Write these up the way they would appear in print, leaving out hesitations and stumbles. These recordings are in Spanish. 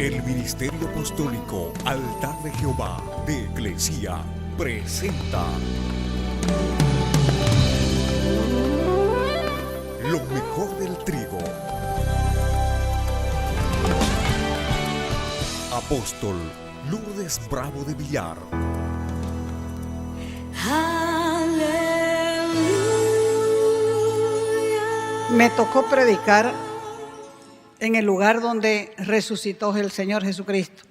El Ministerio Apostólico Altar de Jehová de Eclesia presenta lo mejor del trigo. Apóstol Lourdes Bravo de Villar. Me tocó predicar en el lugar donde resucitó el Señor Jesucristo.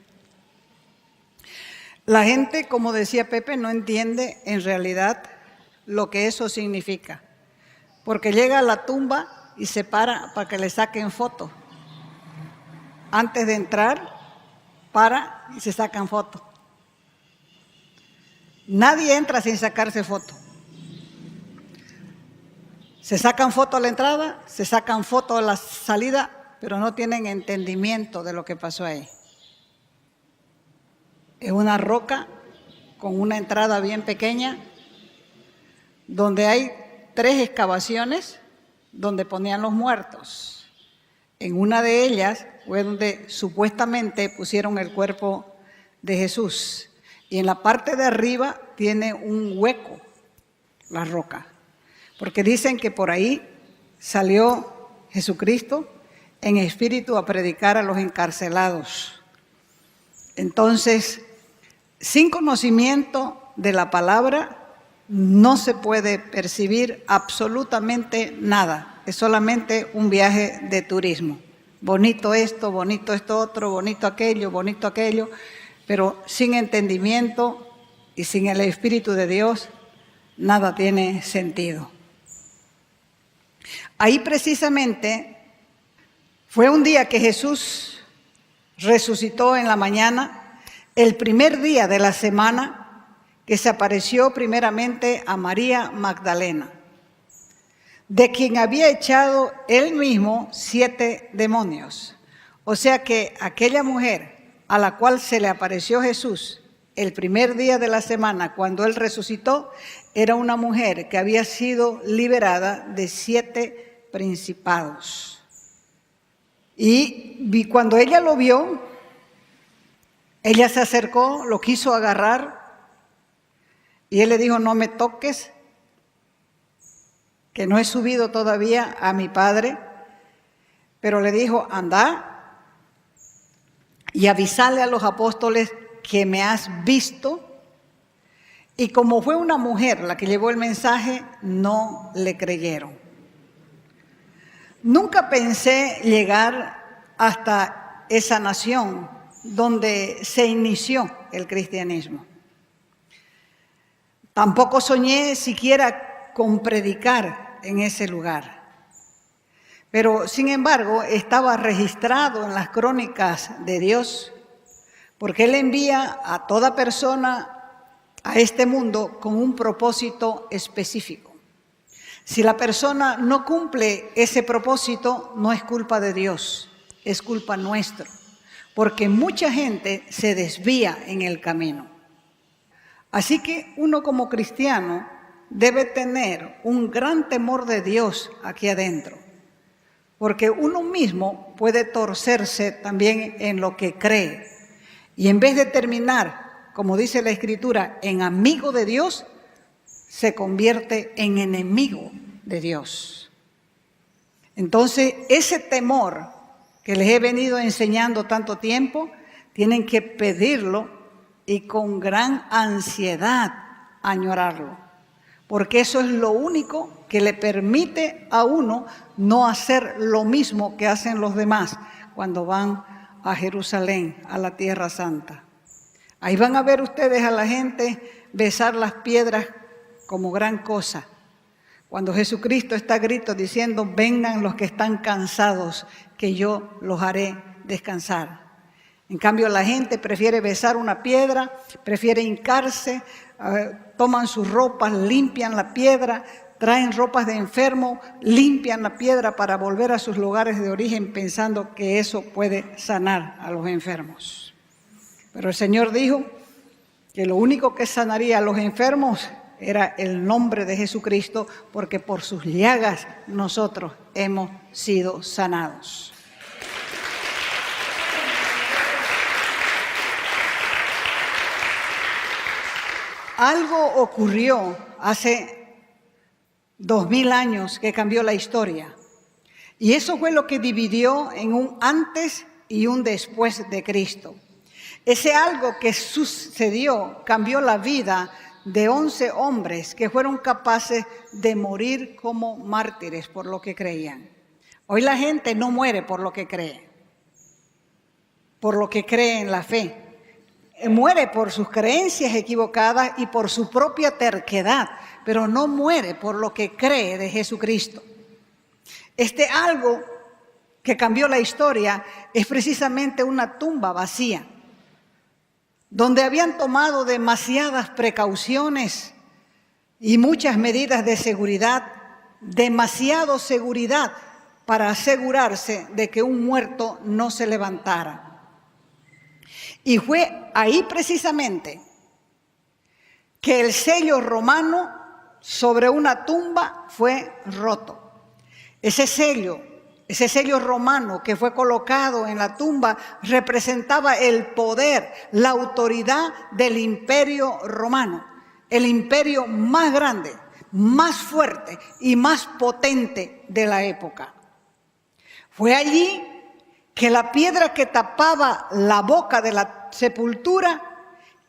La gente, como decía Pepe, no entiende en realidad lo que eso significa, porque llega a la tumba y se para que le saquen foto. Antes de entrar, para y se sacan foto. Nadie entra sin sacarse foto. Se sacan foto a la entrada, se sacan foto a la salida, pero no tienen entendimiento de lo que pasó ahí. Es una roca con una entrada bien pequeña, donde hay 3 excavaciones donde ponían los muertos. En una de ellas fue donde supuestamente pusieron el cuerpo de Jesús. Y en la parte de arriba tiene un hueco, la roca. Porque dicen que por ahí salió Jesucristo en espíritu a predicar a los encarcelados. Entonces, sin conocimiento de la palabra, no se puede percibir absolutamente nada. Es solamente un viaje de turismo. Bonito esto otro, bonito aquello, pero sin entendimiento y sin el Espíritu de Dios, nada tiene sentido. Ahí precisamente fue un día que Jesús resucitó en la mañana, el primer día de la semana, que se apareció primeramente a María Magdalena, de quien había echado él mismo 7 demonios. O sea que aquella mujer a la cual se le apareció Jesús el primer día de la semana, cuando él resucitó, era una mujer que había sido liberada de 7 principados. Y cuando ella lo vio, ella se acercó, lo quiso agarrar, y él le dijo: no me toques, que no he subido todavía a mi Padre. Pero le dijo: anda y avisale a los apóstoles que me has visto. Y como fue una mujer la que llevó el mensaje, no le creyeron. Nunca pensé llegar hasta esa nación donde se inició el cristianismo. Tampoco soñé siquiera con predicar en ese lugar. Pero, sin embargo, estaba registrado en las crónicas de Dios, porque Él envía a toda persona a este mundo con un propósito específico. Si la persona no cumple ese propósito, no es culpa de Dios, es culpa nuestra, porque mucha gente se desvía en el camino. Así que uno como cristiano debe tener un gran temor de Dios aquí adentro, porque uno mismo puede torcerse también en lo que cree. Y en vez de terminar, como dice la Escritura, en amigo de Dios, se convierte en enemigo de Dios. Entonces, ese temor que les he venido enseñando tanto tiempo, tienen que pedirlo y con gran ansiedad añorarlo, porque eso es lo único que le permite a uno no hacer lo mismo que hacen los demás cuando van a Jerusalén, a la Tierra Santa. Ahí van a ver ustedes a la gente besar las piedras como gran cosa, cuando Jesucristo está a gritos diciendo: vengan los que están cansados, que yo los haré descansar. En cambio, la gente prefiere besar una piedra, prefiere hincarse, toman sus ropas, limpian la piedra, traen ropas de enfermo, limpian la piedra para volver a sus lugares de origen pensando que eso puede sanar a los enfermos. Pero el Señor dijo que lo único que sanaría a los enfermos era el nombre de Jesucristo, porque por sus llagas nosotros hemos sido sanados. Algo ocurrió hace 2000 años que cambió la historia. Y eso fue lo que dividió en un antes y un después de Cristo. Ese algo que sucedió cambió la vida de 11 hombres que fueron capaces de morir como mártires por lo que creían. Hoy la gente no muere por lo que cree en la fe. Muere por sus creencias equivocadas y por su propia terquedad, pero no muere por lo que cree de Jesucristo. Este algo que cambió la historia es precisamente una tumba vacía, donde habían tomado demasiadas precauciones y muchas medidas de seguridad, demasiada seguridad para asegurarse de que un muerto no se levantara. Y fue ahí precisamente que el sello romano sobre una tumba fue roto. Ese sello romano que fue colocado en la tumba representaba el poder, la autoridad del imperio romano, el imperio más grande, más fuerte y más potente de la época. Fue allí que la piedra que tapaba la boca de la sepultura,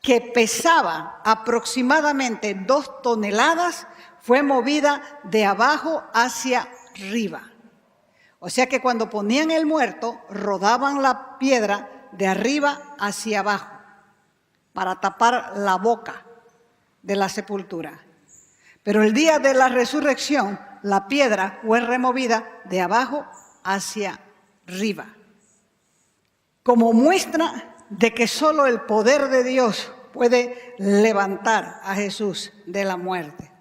que pesaba aproximadamente 2 toneladas, fue movida de abajo hacia arriba. O sea que cuando ponían el muerto, rodaban la piedra de arriba hacia abajo para tapar la boca de la sepultura. Pero el día de la resurrección, la piedra fue removida de abajo hacia arriba, como muestra de que solo el poder de Dios puede levantar a Jesús de la muerte.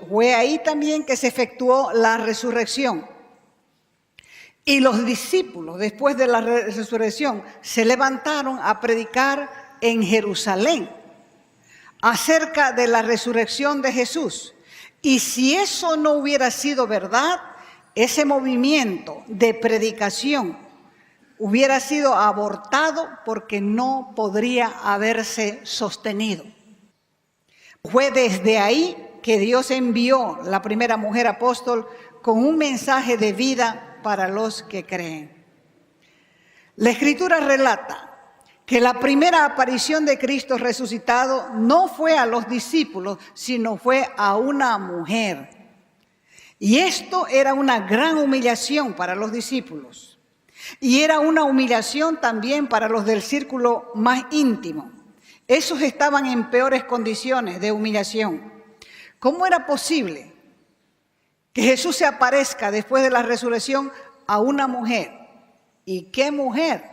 Fue ahí también que se efectuó la resurrección. Y los discípulos, después de la resurrección, se levantaron a predicar en Jerusalén acerca de la resurrección de Jesús. Y si eso no hubiera sido verdad, ese movimiento de predicación hubiera sido abortado porque no podría haberse sostenido. Fue desde ahí que Dios envió la primera mujer apóstol con un mensaje de vida para los que creen. La Escritura relata que la primera aparición de Cristo resucitado no fue a los discípulos, sino fue a una mujer. Y esto era una gran humillación para los discípulos. Y era una humillación también para los del círculo más íntimo. Esos estaban en peores condiciones de humillación. ¿Cómo era posible que Jesús se aparezca después de la resurrección a una mujer? ¿Y qué mujer?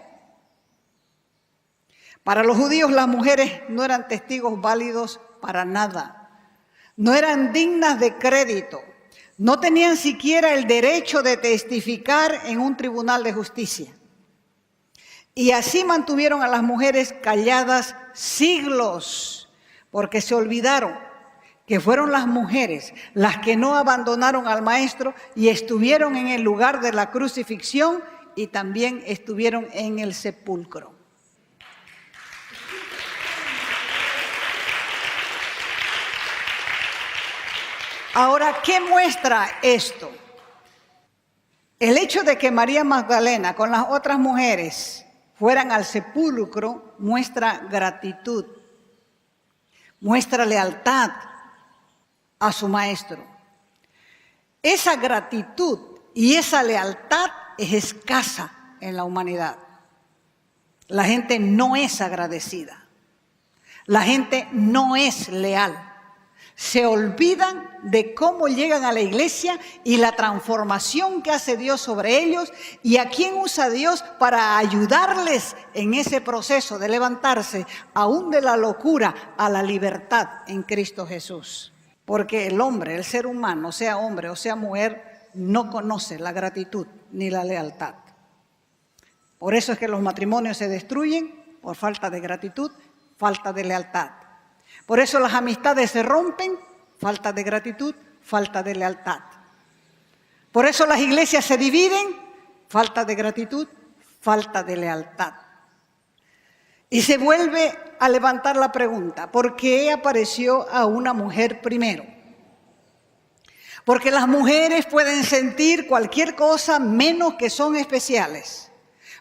Para los judíos las mujeres no eran testigos válidos para nada. No eran dignas de crédito. No tenían siquiera el derecho de testificar en un tribunal de justicia. Y así mantuvieron a las mujeres calladas siglos, porque se olvidaron que fueron las mujeres las que no abandonaron al Maestro y estuvieron en el lugar de la crucifixión y también estuvieron en el sepulcro. Ahora, ¿qué muestra esto? El hecho de que María Magdalena con las otras mujeres fueran al sepulcro muestra gratitud, muestra lealtad a su Maestro. Esa gratitud y esa lealtad es escasa en la humanidad. La gente no es agradecida. La gente no es leal. Se olvidan de cómo llegan a la iglesia y la transformación que hace Dios sobre ellos y a quién usa Dios para ayudarles en ese proceso de levantarse aún de la locura a la libertad en Cristo Jesús. Porque el hombre, el ser humano, sea hombre o sea mujer, no conoce la gratitud ni la lealtad. Por eso es que los matrimonios se destruyen por falta de gratitud, falta de lealtad. Por eso las amistades se rompen, falta de gratitud, falta de lealtad. Por eso las iglesias se dividen, falta de gratitud, falta de lealtad. Y se vuelve a levantar la pregunta, ¿por qué apareció a una mujer primero? Porque las mujeres pueden sentir cualquier cosa menos que son especiales.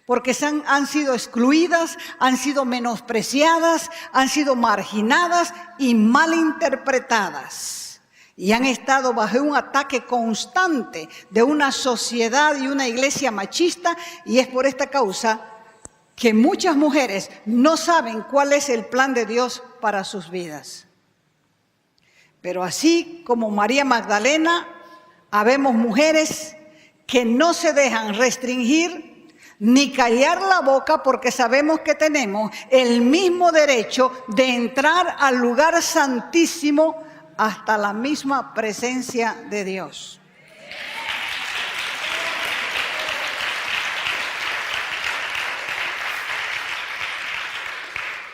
Porque han sido excluidas, han sido menospreciadas, han sido marginadas y malinterpretadas. Y han estado bajo un ataque constante de una sociedad y una iglesia machista. Y es por esta causa que muchas mujeres no saben cuál es el plan de Dios para sus vidas. Pero así como María Magdalena, habemos mujeres que no se dejan restringir ni callar la boca porque sabemos que tenemos el mismo derecho de entrar al lugar santísimo hasta la misma presencia de Dios.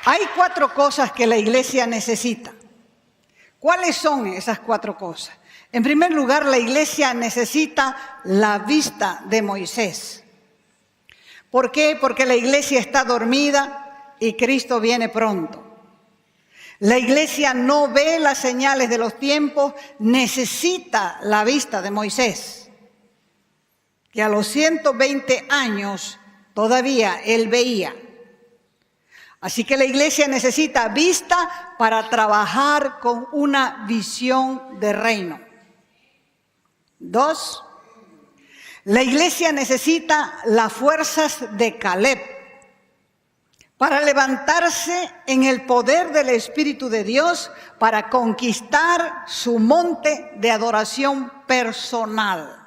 Hay 4 cosas que la iglesia necesita. ¿Cuáles son esas 4 cosas? En primer lugar, la iglesia necesita la vista de Moisés. ¿Por qué? Porque la iglesia está dormida y Cristo viene pronto. La iglesia no ve las señales de los tiempos, necesita la vista de Moisés, que a los 120 años todavía él veía. Así que la iglesia necesita vista para trabajar con una visión de reino. 2, la iglesia necesita las fuerzas de Caleb para levantarse en el poder del Espíritu de Dios para conquistar su monte de adoración personal.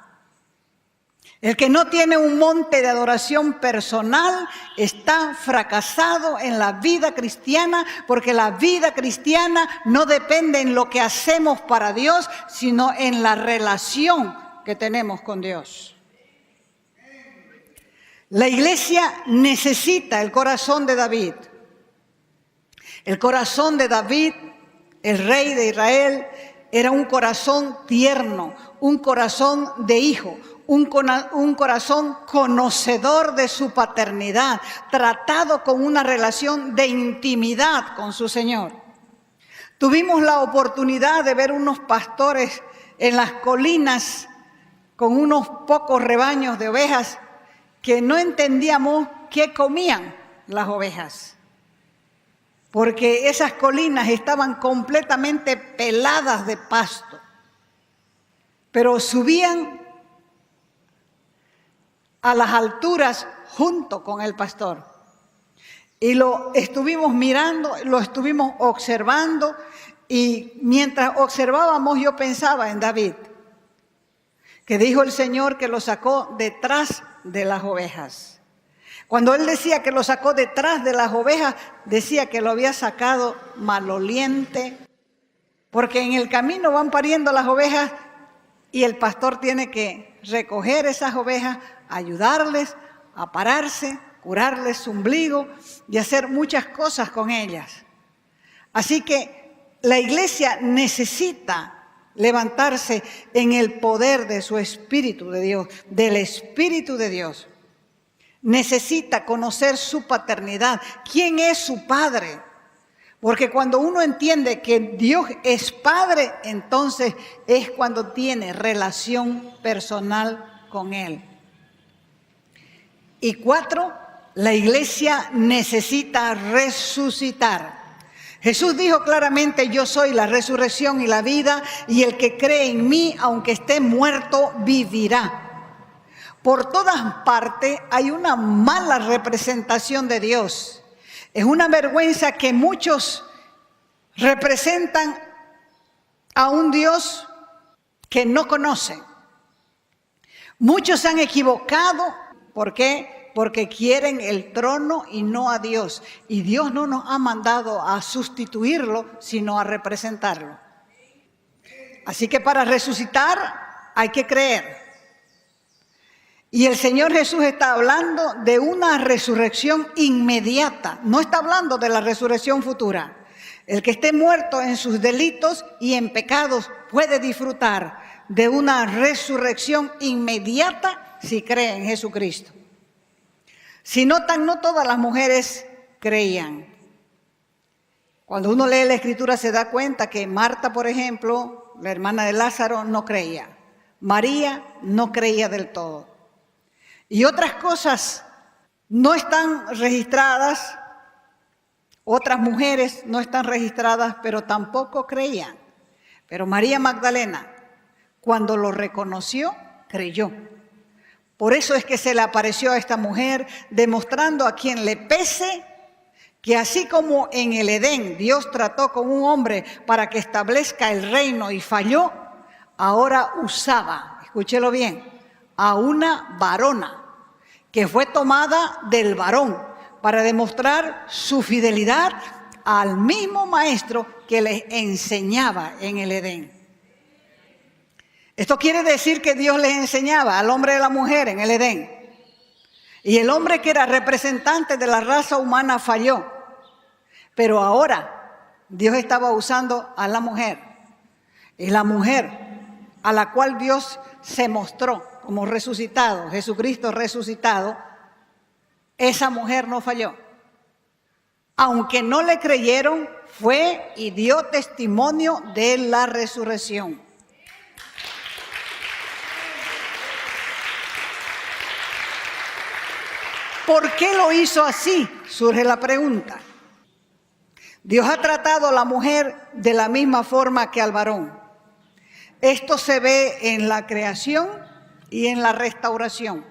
El que no tiene un monte de adoración personal está fracasado en la vida cristiana, porque la vida cristiana no depende en lo que hacemos para Dios, sino en la relación que tenemos con Dios. La iglesia necesita el corazón de David. El corazón de David, el rey de Israel, era un corazón tierno, un corazón de hijo, un corazón conocedor de su paternidad, tratado con una relación de intimidad con su Señor. Tuvimos la oportunidad de ver unos pastores en las colinas con unos pocos rebaños de ovejas que no entendíamos qué comían las ovejas, porque esas colinas estaban completamente peladas de pasto, pero subían a las alturas junto con el pastor. Y lo estuvimos mirando, lo estuvimos observando, y mientras observábamos yo pensaba en David, que dijo el Señor que lo sacó detrás de las ovejas. Cuando él decía que lo sacó detrás de las ovejas, decía que lo había sacado maloliente, porque en el camino van pariendo las ovejas y el pastor tiene que recoger esas ovejas, ayudarles a pararse, curarles su ombligo y hacer muchas cosas con ellas. Así que la iglesia necesita levantarse en el poder de su Espíritu de Dios, del Espíritu de Dios. Necesita conocer su paternidad. ¿Quién es su Padre? Porque cuando uno entiende que Dios es Padre, entonces es cuando tiene relación personal con Él. Y 4, la iglesia necesita resucitar. Jesús dijo claramente: yo soy la resurrección y la vida, y el que cree en mí, aunque esté muerto, vivirá. Por todas partes hay una mala representación de Dios. Es una vergüenza que muchos representan a un Dios que no conocen. Muchos se han equivocado. ¿Por qué? Porque quieren el trono y no a Dios. Y Dios no nos ha mandado a sustituirlo, sino a representarlo. Así que para resucitar hay que creer. Y el Señor Jesús está hablando de una resurrección inmediata. No está hablando de la resurrección futura. El que esté muerto en sus delitos y en pecados puede disfrutar de una resurrección inmediata si cree en Jesucristo. Si notan, no todas las mujeres creían. Cuando uno lee la Escritura se da cuenta que Marta, por ejemplo, la hermana de Lázaro, no creía. María no creía del todo. Y otras cosas no están registradas, otras mujeres no están registradas, pero tampoco creían. Pero María Magdalena, cuando lo reconoció, creyó. Por eso es que se le apareció a esta mujer, demostrando a quien le pese que así como en el Edén Dios trató con un hombre para que establezca el reino y falló, ahora usaba, escúchelo bien, a una varona que fue tomada del varón para demostrar su fidelidad al mismo maestro que les enseñaba en el Edén. Esto quiere decir que Dios les enseñaba al hombre y a la mujer en el Edén. Y el hombre que era representante de la raza humana falló. Pero ahora Dios estaba usando a la mujer. Y la mujer a la cual Dios se mostró como resucitado, Jesucristo resucitado, esa mujer no falló. Aunque no le creyeron, fue y dio testimonio de la resurrección. ¿Por qué lo hizo así? Surge la pregunta. Dios ha tratado a la mujer de la misma forma que al varón. Esto se ve en la creación y en la restauración.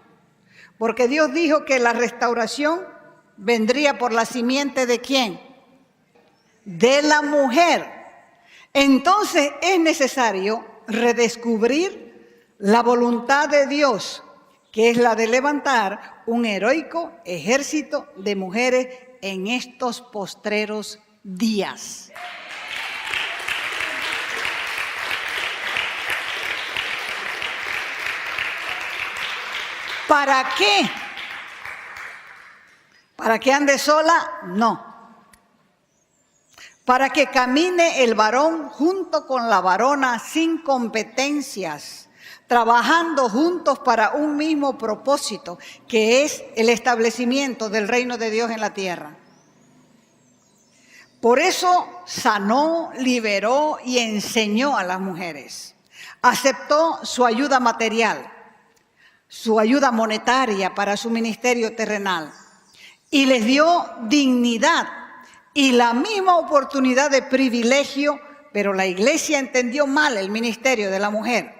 Porque Dios dijo que la restauración vendría por la simiente ¿de quién? De la mujer. Entonces es necesario redescubrir la voluntad de Dios, que es la de levantar un heroico ejército de mujeres en estos postreros días. ¿Para qué? ¿Para que ande sola? No. Para que camine el varón junto con la varona sin competencias, trabajando juntos para un mismo propósito, que es el establecimiento del reino de Dios en la tierra. Por eso sanó, liberó y enseñó a las mujeres. Aceptó su ayuda material, su ayuda monetaria para su ministerio terrenal, y les dio dignidad y la misma oportunidad de privilegio, pero la iglesia entendió mal el ministerio de la mujer.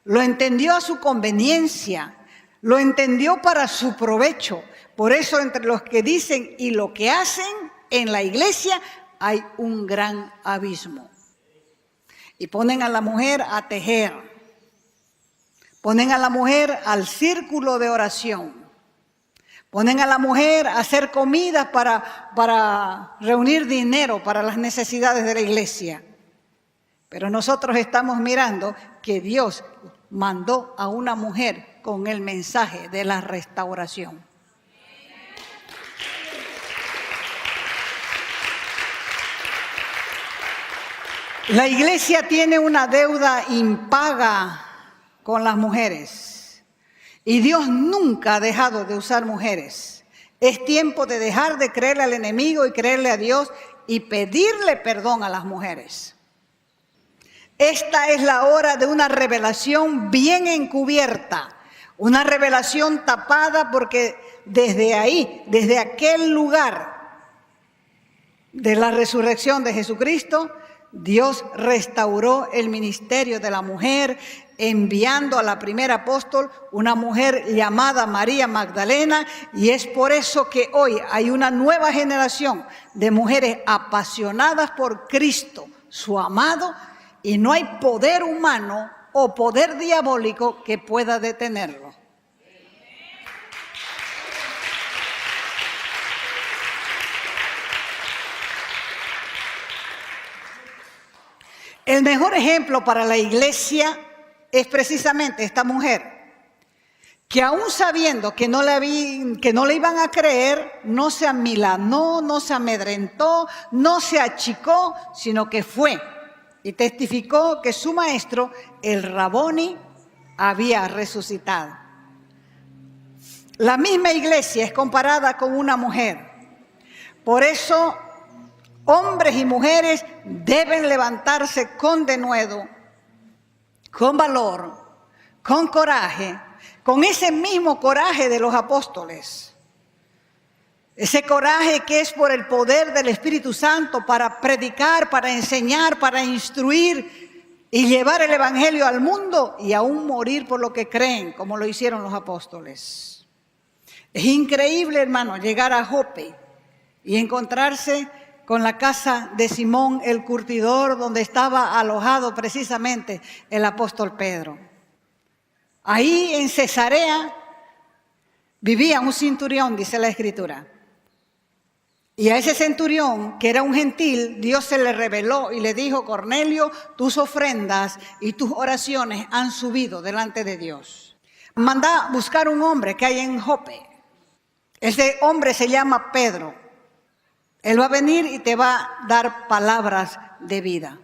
Lo entendió a su conveniencia, lo entendió para su provecho. Por eso entre los que dicen y lo que hacen en la iglesia hay un gran abismo. Y ponen a la mujer a tejer, ponen a la mujer al círculo de oración, ponen a la mujer a hacer comidas para reunir dinero para las necesidades de la iglesia. Pero nosotros estamos mirando que Dios mandó a una mujer con el mensaje de la restauración. La iglesia tiene una deuda impaga con las mujeres y Dios nunca ha dejado de usar mujeres. Es tiempo de dejar de creerle al enemigo y creerle a Dios y pedirle perdón a las mujeres. Esta es la hora de una revelación bien encubierta, una revelación tapada, porque desde ahí, desde aquel lugar de la resurrección de Jesucristo, Dios restauró el ministerio de la mujer, enviando a la primera apóstol, una mujer llamada María Magdalena, y es por eso que hoy hay una nueva generación de mujeres apasionadas por Cristo, su amado, y no hay poder humano o poder diabólico que pueda detenerlo. El mejor ejemplo para la iglesia es precisamente esta mujer, que aún sabiendo que no le iban a creer, no se amilanó, no se amedrentó, no se achicó, sino que fue y testificó que su maestro, el Raboni, había resucitado. La misma iglesia es comparada con una mujer, Por eso, hombres y mujeres deben levantarse con denuedo, con valor, con coraje, con ese mismo coraje de los apóstoles. Ese coraje que es por el poder del Espíritu Santo para predicar, para enseñar, para instruir y llevar el Evangelio al mundo y aún morir por lo que creen, como lo hicieron los apóstoles. Es increíble, hermano, llegar a Jope y encontrarse con la casa de Simón el curtidor, donde estaba alojado precisamente el apóstol Pedro. Ahí en Cesarea vivía un centurión, dice la Escritura. Y a ese centurión, que era un gentil, Dios se le reveló y le dijo: Cornelio, tus ofrendas y tus oraciones han subido delante de Dios. Manda buscar un hombre que hay en Jope. Ese hombre se llama Pedro. Él va a venir y te va a dar palabras de vida.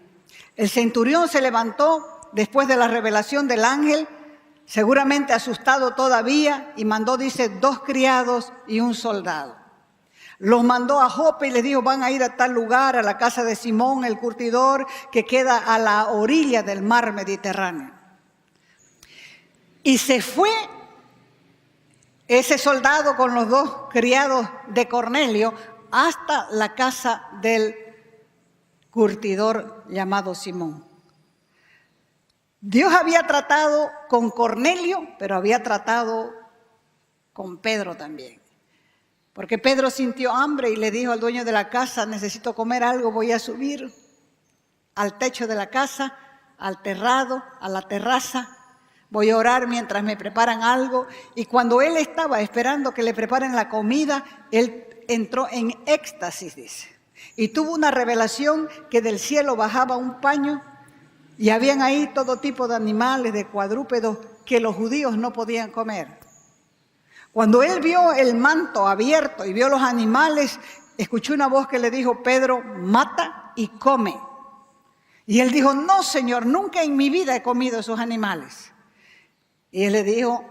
El centurión se levantó después de la revelación del ángel, seguramente asustado todavía, y mandó, dice, 2 criados y un soldado. Los mandó a Jope y les dijo: van a ir a tal lugar, a la casa de Simón el curtidor, que queda a la orilla del mar Mediterráneo. Y se fue ese soldado con los 2 criados de Cornelio hasta la casa del curtidor llamado Simón. Dios había tratado con Cornelio, pero había tratado con Pedro también. Porque Pedro sintió hambre y le dijo al dueño de la casa: necesito comer algo, voy a subir al techo de la casa, al terrado, a la terraza. Voy a orar mientras me preparan algo. Y cuando él estaba esperando que le preparen la comida, él entró en éxtasis, dice. Y tuvo una revelación que del cielo bajaba un paño y habían ahí todo tipo de animales, de cuadrúpedos que los judíos no podían comer. Cuando él vio el manto abierto y vio los animales, escuchó una voz que le dijo: Pedro, mata y come. Y él dijo: no, Señor, nunca en mi vida he comido esos animales. Y él le dijo: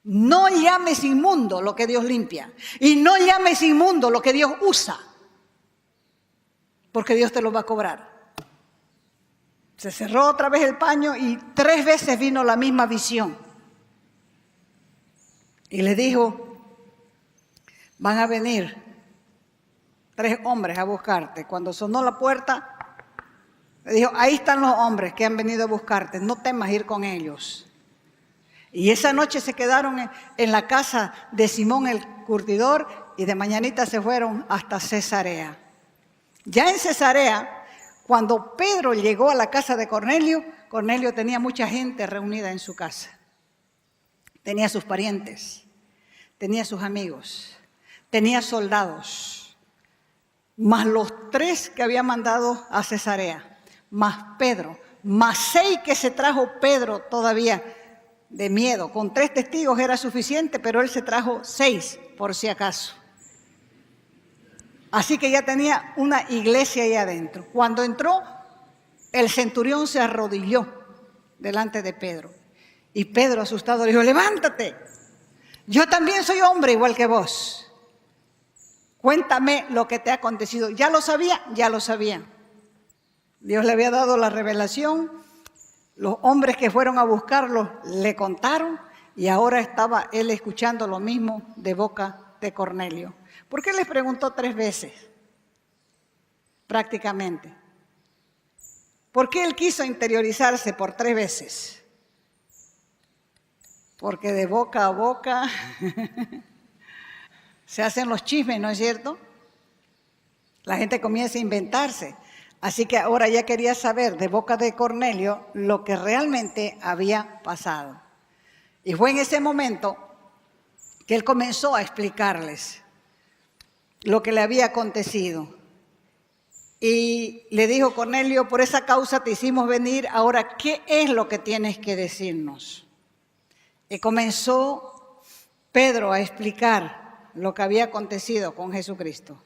no llames inmundo lo que Dios limpia, y no llames inmundo lo que Dios usa, porque Dios te lo va a cobrar. Se cerró otra vez el paño y 3 veces vino la misma visión. Y le dijo: van a venir 3 hombres a buscarte. Cuando sonó la puerta, le dijo: ahí están los hombres que han venido a buscarte, no temas ir con ellos. Y esa noche se quedaron en la casa de Simón el curtidor y de mañanita se fueron hasta Cesarea. Ya en Cesarea, cuando Pedro llegó a la casa de Cornelio, Cornelio tenía mucha gente reunida en su casa. Tenía sus parientes, tenía sus amigos, tenía soldados, más los 3 que había mandado a Cesarea, más Pedro, más 6 que se trajo Pedro todavía de miedo. Con 3 testigos era suficiente, pero él se trajo 6 por si acaso. Así que ya tenía una iglesia ahí adentro. Cuando entró, el centurión se arrodilló delante de Pedro. Y Pedro, asustado, le dijo: levántate, yo también soy hombre igual que vos. Cuéntame lo que te ha acontecido. ¿Ya lo sabía? Ya lo sabía. Dios le había dado la revelación. Los hombres que fueron a buscarlo le contaron y ahora estaba él escuchando lo mismo de boca de Cornelio. ¿Por qué les preguntó 3 veces? Prácticamente. ¿Por qué él quiso interiorizarse por 3 veces? Porque de boca a boca se hacen los chismes, ¿no es cierto? La gente comienza a inventarse. Así que ahora ya quería saber de boca de Cornelio lo que realmente había pasado. Y fue en ese momento que él comenzó a explicarles lo que le había acontecido. Y le dijo: Cornelio, por esa causa te hicimos venir, ahora, ¿qué es lo que tienes que decirnos? Y comenzó Pedro a explicar lo que había acontecido con Jesucristo.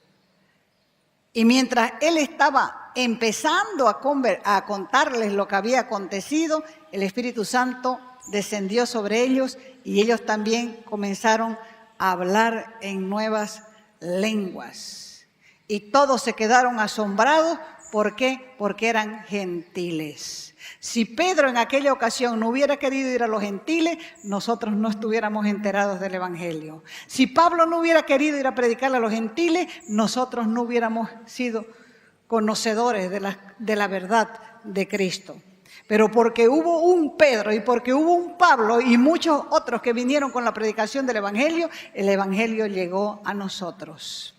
Y mientras él estaba empezando a contarles lo que había acontecido, el Espíritu Santo descendió sobre ellos y ellos también comenzaron a hablar en nuevas lenguas. Y todos se quedaron asombrados. ¿Por qué? Porque eran gentiles. Si Pedro en aquella ocasión no hubiera querido ir a los gentiles, nosotros no estuviéramos enterados del Evangelio. Si Pablo no hubiera querido ir a predicar a los gentiles, nosotros no hubiéramos sido conocedores de la verdad de Cristo. Pero porque hubo un Pedro y porque hubo un Pablo y muchos otros que vinieron con la predicación del Evangelio, el Evangelio llegó a nosotros.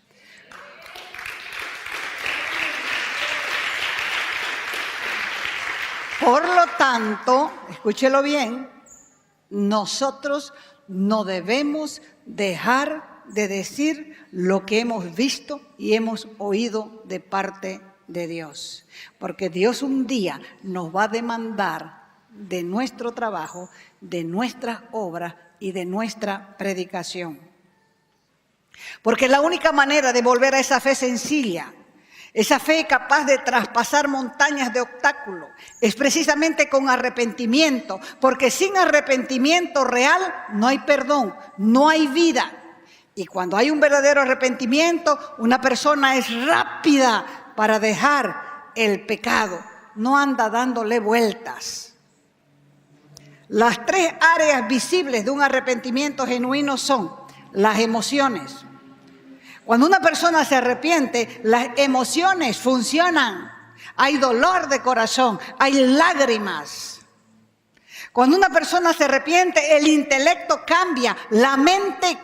Por lo tanto, escúchelo bien, nosotros no debemos dejar de decir lo que hemos visto y hemos oído de parte de Dios. Porque Dios un día nos va a demandar de nuestro trabajo, de nuestras obras y de nuestra predicación. Porque la única manera de volver a esa fe sencilla, esa fe capaz de traspasar montañas de obstáculos, es precisamente con arrepentimiento, porque sin arrepentimiento real no hay perdón, no hay vida. Y cuando hay un verdadero arrepentimiento, una persona es rápida para dejar el pecado, no anda dándole vueltas. Las tres áreas visibles de un arrepentimiento genuino son las emociones. Cuando una persona se arrepiente, las emociones funcionan. Hay dolor de corazón, hay lágrimas. Cuando una persona se arrepiente, el intelecto cambia, la mente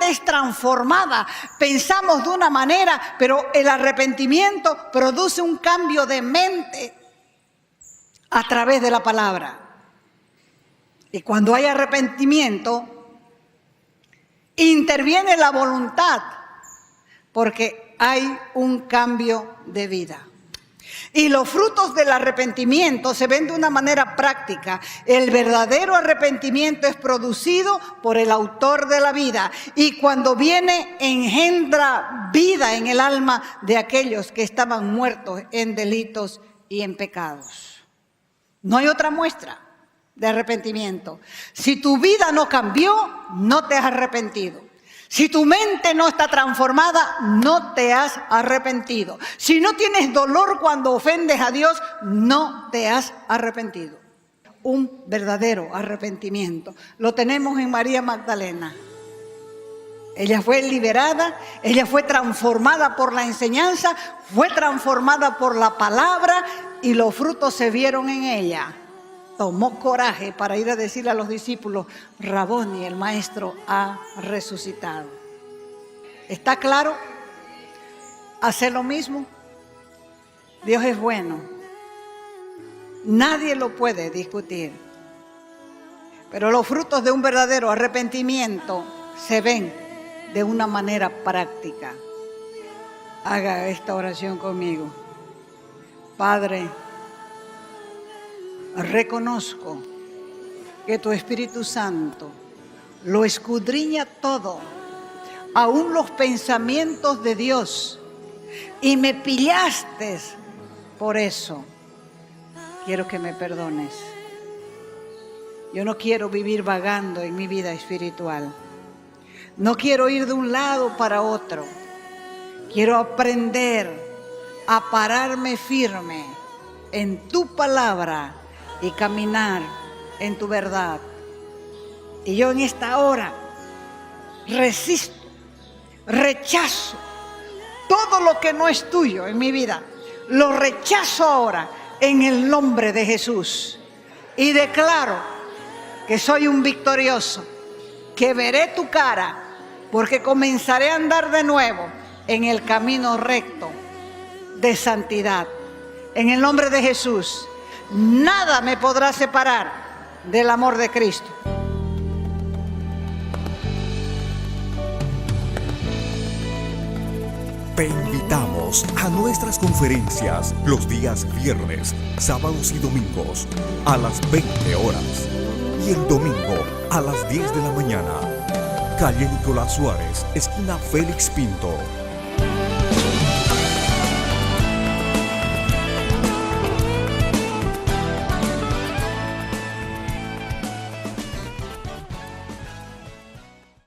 es transformada. Pensamos de una manera, pero el arrepentimiento produce un cambio de mente a través de la palabra. Y cuando hay arrepentimiento, interviene la voluntad, porque hay un cambio de vida. Y los frutos del arrepentimiento se ven de una manera práctica. El verdadero arrepentimiento es producido por el autor de la vida. Y cuando viene, engendra vida en el alma de aquellos que estaban muertos en delitos y en pecados. No hay otra muestra de arrepentimiento. Si tu vida no cambió, no te has arrepentido. Si tu mente no está transformada, no te has arrepentido. Si no tienes dolor cuando ofendes a Dios, no te has arrepentido. Un verdadero arrepentimiento lo tenemos en María Magdalena. Ella fue liberada, ella fue transformada por la enseñanza, fue transformada por la palabra y los frutos se vieron en ella. Tomó coraje para ir a decirle a los discípulos: Raboni, el maestro ha resucitado. ¿Está claro? Hacer lo mismo. Dios es bueno. Nadie lo puede discutir. Pero los frutos de un verdadero arrepentimiento se ven de una manera práctica. Haga esta oración conmigo. Padre, reconozco que tu Espíritu Santo lo escudriña todo, aún los pensamientos de Dios, y me pillaste por eso. Quiero que me perdones. Yo no quiero vivir vagando en mi vida espiritual. No quiero ir de un lado para otro. Quiero aprender a pararme firme en tu palabra y caminar en tu verdad. Y yo en esta hora resisto, rechazo todo lo que no es tuyo en mi vida. Lo rechazo ahora en el nombre de Jesús. Y declaro que soy un victorioso, que veré tu cara, porque comenzaré a andar de nuevo en el camino recto de santidad. En el nombre de Jesús. Nada me podrá separar del amor de Cristo. Te invitamos a nuestras conferencias los días viernes, sábados y domingos a las 20 horas y el domingo a las 10 de la mañana. Calle Nicolás Suárez, esquina Félix Pinto.